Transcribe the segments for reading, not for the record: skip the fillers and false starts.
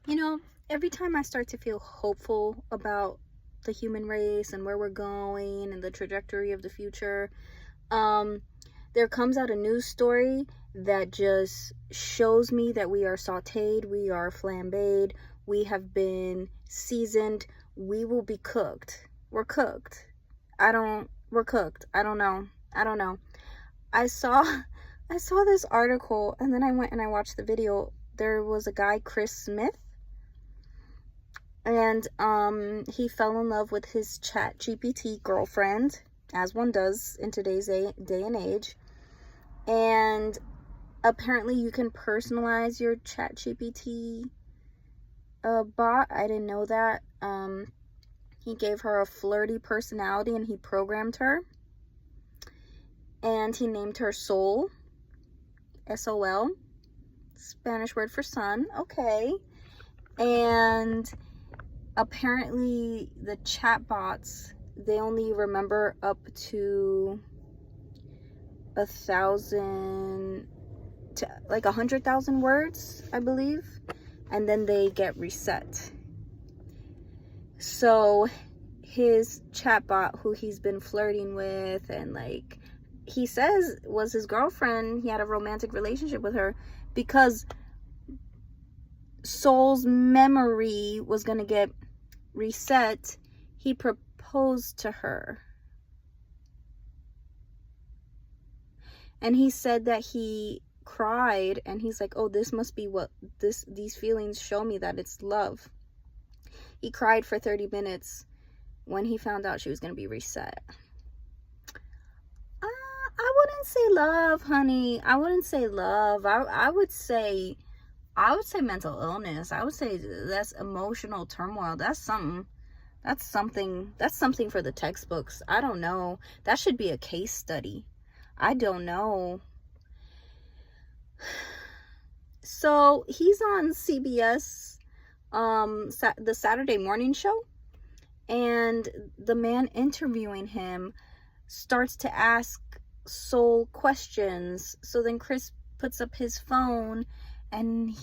You know, every time I start to feel hopeful about the human race and where we're going and the trajectory of the future, um, there comes out a news story that just shows me that we are sauteed, we are flambéed, we have been seasoned, we will be cooked. We're cooked. We're cooked. I don't know. I don't know. I saw I saw this article and then I went and I watched the video. There was a guy, Chris Smith, and he fell in love with his ChatGPT girlfriend, as one does in today's day and age. And apparently you can personalize your ChatGPT bot. I didn't know that. He gave her a flirty personality and he programmed her, and he named her Sol, S-O-L, Spanish word for sun. Okay. And apparently the chat bots, they only remember up to 1,000 to like 100,000 words, I believe, and then they get reset. So his chatbot, who he's been flirting with and like he says was his girlfriend, he had a romantic relationship with her, because Soul's memory was going to get reset, he proposed to her. And he said that he cried and he's like, oh, this must be what these feelings show me, that it's love. He cried for 30 minutes when he found out she was going to be reset. I wouldn't say love, honey. I wouldn't say love. I would say mental illness. I would say that's emotional turmoil. That's something for the textbooks. I don't know. That should be a case study. I don't know. So he's on CBS, the Saturday morning show, and the man interviewing him starts to ask Soul questions. So then Chris puts up his phone, and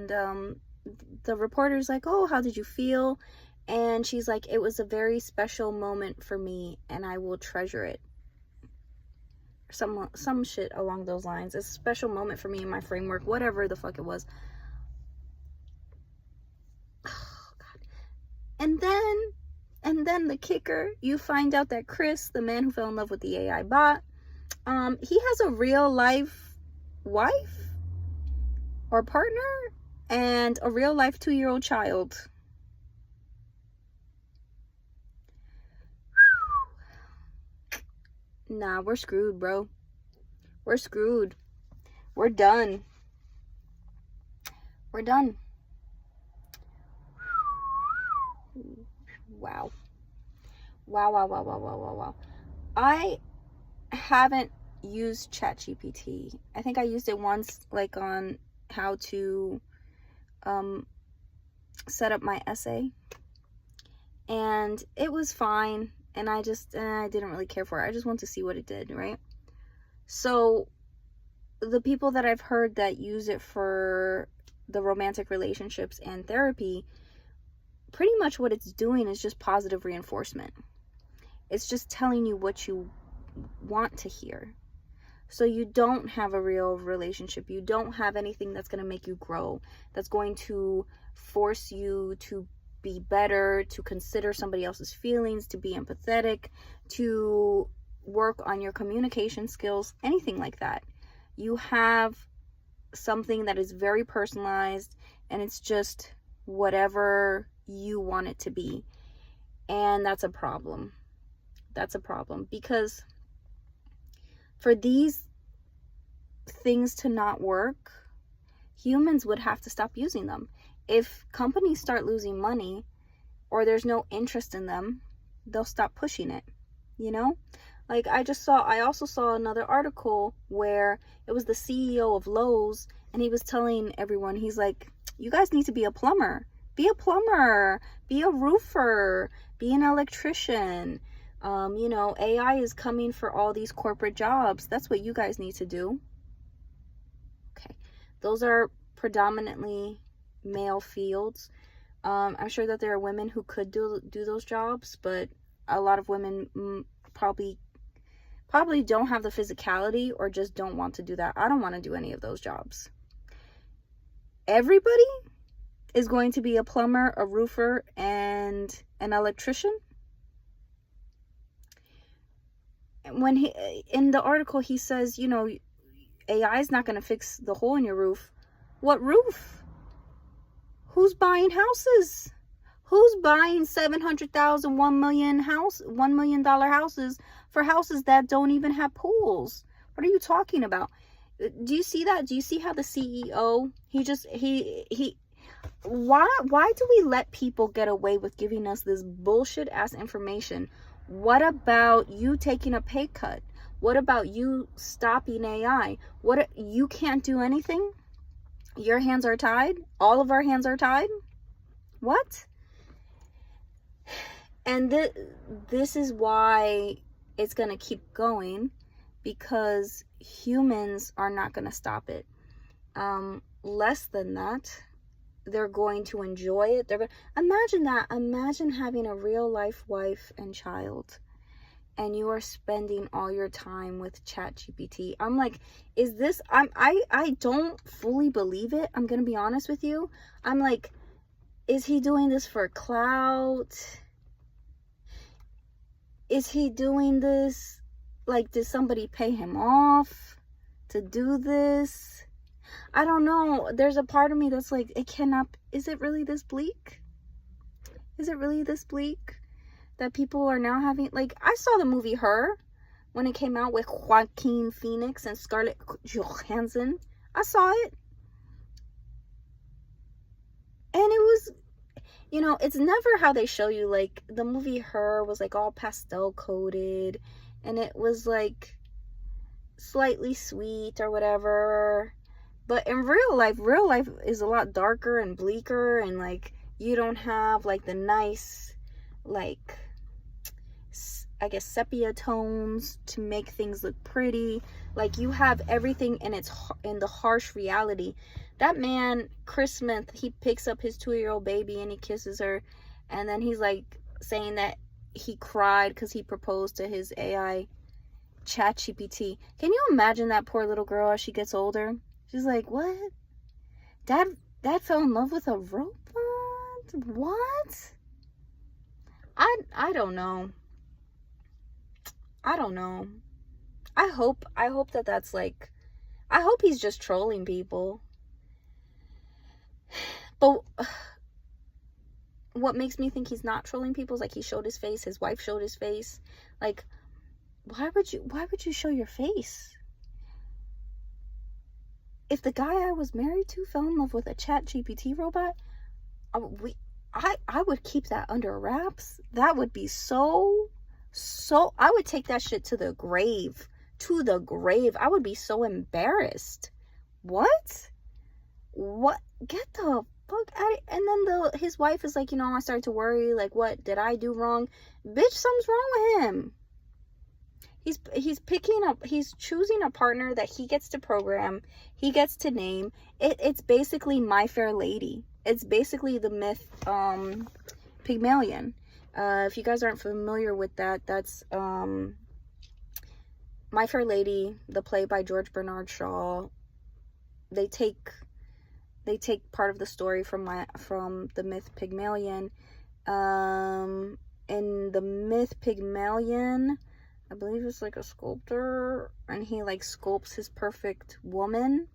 the reporter's like, oh, how did you feel? And she's like, it was a very special moment for me and I will treasure it. Some shit along those lines. It's a special moment for me in my framework, whatever the fuck it was. Oh god. And then the kicker, you find out that Chris, the man who fell in love with the AI bot, he has a real life wife or partner and a real life 2-year-old child. Nah, we're screwed, bro. We're screwed. We're done. We're done. Wow. Wow. I haven't used ChatGPT. I think I used it once, like on how to set up my essay. And it was fine. And I didn't really care for it. I just wanted to see what it did, right? So the people that I've heard that use it for the romantic relationships and therapy, pretty much what it's doing is just positive reinforcement. It's just telling you what you want to hear. So you don't have a real relationship. You don't have anything that's going to make you grow, that's going to force you to be better, to consider somebody else's feelings, to be empathetic, to work on your communication skills, anything like that. You have something that is very personalized, and it's just whatever you want it to be. And that's a problem. That's a problem, because for these things to not work, humans would have to stop using them. If companies start losing money or there's no interest in them, they'll stop pushing it, you know? Like I also saw another article where it was the CEO of Lowe's, and he was telling everyone, he's like, you guys need to be a plumber. Be a plumber, be a roofer, be an electrician. AI is coming for all these corporate jobs. That's what you guys need to do. Okay. Those are predominantly male fields. I'm sure that there are women who could do those jobs, but a lot of women probably don't have the physicality or just don't want to do that. I don't want to do any of those jobs. Everybody is going to be a plumber, a roofer, and an electrician. When in the article, he says, you know, AI is not going to fix the hole in your roof. What roof? Who's buying houses? Who's buying $700,000, $1 million houses for houses that don't even have pools? What are you talking about? Do you see that? Do you see how the CEO, why do we let people get away with giving us this bullshit ass information? What about you taking a pay cut? What about you stopping AI? You can't do anything? Your hands are tied? All of our hands are tied? What? And this is why it's going to keep going, because humans are not going to stop it. Less than that, they're going to enjoy it. Imagine that. Imagine having a real life wife and child, and you are spending all your time with ChatGPT. I'm like, is this, I don't fully believe it. I'm going to be honest with you. I'm like, is he doing this for clout? Is he doing this, like, did somebody pay him off to do this? I don't know. There's a part of me that's like, it cannot, is it really this bleak? Is it really this bleak? That people are now having, like, I saw the movie Her when it came out with Joaquin Phoenix and Scarlett Johansson. I saw it, and it was, you know, it's never how they show you. Like, the movie Her was like all pastel coded, and it was like slightly sweet or whatever, but in real life is a lot darker and bleaker, and like, you don't have like the nice, like, I guess, sepia tones to make things look pretty. Like, you have everything in the harsh reality. That man, Chris Smith, he picks up his 2-year-old baby and he kisses her, and then he's like saying that he cried because he proposed to his AI ChatGPT. Can you imagine that poor little girl as she gets older? She's like, what? Dad fell in love with a robot? What? I don't know. I don't know. I hope that that's like, I hope he's just trolling people. But what makes me think he's not trolling people is, like, he showed his face, his wife showed his face. Like, why would you show your face? If the guy I was married to fell in love with a ChatGPT robot, I would keep that under wraps. That would be so, I would take that shit to the grave. I would be so embarrassed. What? Get the fuck out of, and then his wife is like, you know, I started to worry, like, what did I do wrong? Bitch, something's wrong with him. He's choosing a partner that he gets to program, he gets to name. It's basically My Fair Lady. It's basically the myth, Pygmalion. If you guys aren't familiar with that, that's My Fair Lady, the play by George Bernard Shaw. They take part of the story from the myth Pygmalion. In the myth Pygmalion, I believe it's like a sculptor, and he like sculpts his perfect woman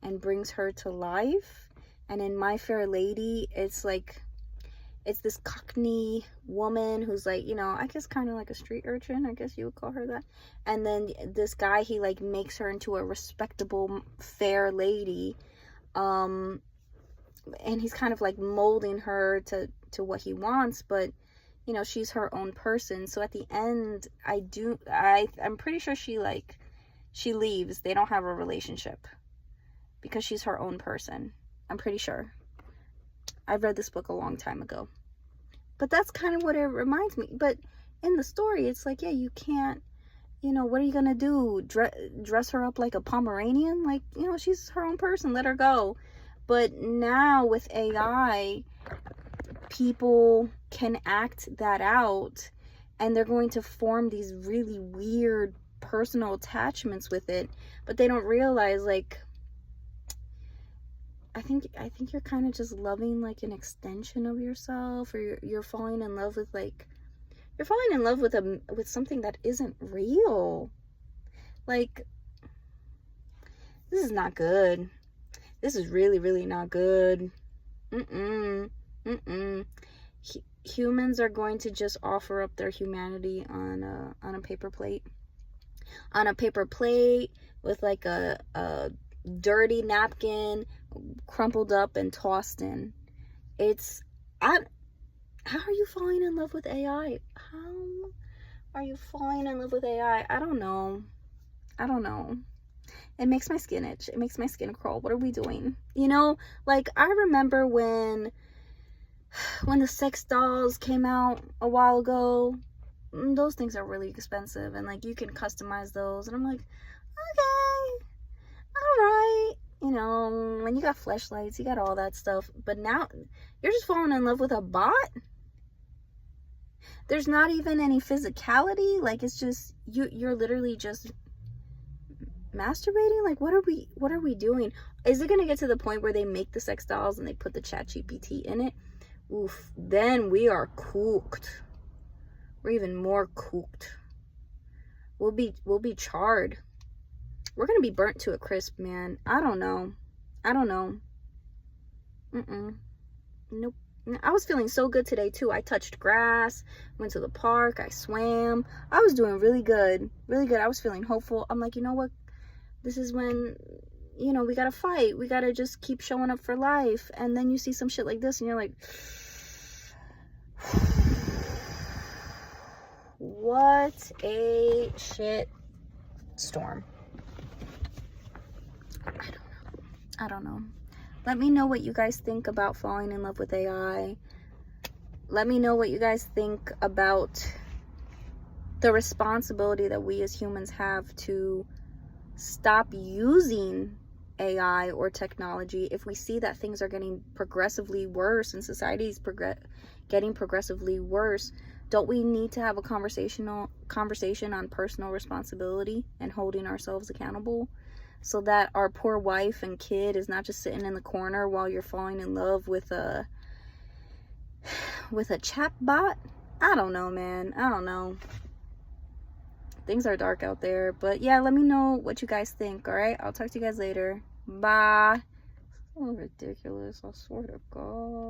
and brings her to life. And in My Fair Lady, it's this Cockney woman who's like, you know, I guess kind of like a street urchin, I guess you would call her that. And then this guy, he like makes her into a respectable, fair lady. And he's kind of like molding her to what he wants, but you know, she's her own person. So at the end, I'm pretty sure she leaves. They don't have a relationship because she's her own person. I'm pretty sure. I've read this book a long time ago. But that's kind of what it reminds me. But in the story, it's like, yeah, you can't, you know, what are you going to do? Dress her up like a Pomeranian? Like, you know, she's her own person. Let her go. But now with AI, people can act that out, and they're going to form these really weird personal attachments with it, but they don't realize, like, I think you're kind of just loving like an extension of yourself, or you're falling in love with, like, you're falling in love with something that isn't real. Like, this is not good. This is really, really not good. Humans are going to just offer up their humanity on a paper plate. On a paper plate with like a dirty napkin crumpled up and tossed in. How are you falling in love with AI? How are you falling in love with AI? I don't know. It makes my skin itch. It makes my skin crawl. What are we doing? You know, like, I remember when the sex dolls came out a while ago. Those things are really expensive, and like, you can customize those, and I'm like, okay, all right, you know, when you got fleshlights, you got all that stuff. But now you're just falling in love with a bot. There's not even any physicality. Like, it's just you're literally just masturbating. Like, what are we doing? Is it gonna get to the point where they make the sex dolls and they put the ChatGPT in it? Oof, then we are cooked. We're even more cooked. We'll be charred. We're gonna be burnt to a crisp, man. I don't know. Nope. I was feeling so good today too. I touched grass, went to the park, I swam. I was doing really good. I was feeling hopeful. I'm like, you know what? This is when, you know, we gotta fight. We gotta just keep showing up for life. And then you see some shit like this and you're like, what a shit storm. I don't know. Let me know what you guys think about falling in love with AI. Let me know what you guys think about the responsibility that we as humans have to stop using AI or technology if we see that things are getting progressively worse and society's getting progressively worse. Don't we need to have a conversation on personal responsibility and holding ourselves accountable, so that our poor wife and kid is not just sitting in the corner while you're falling in love with a chat bot? I don't know, man. I don't know. Things are dark out there. But yeah, let me know what you guys think, all right? I'll talk to you guys later. Bye. So ridiculous, I swear to God.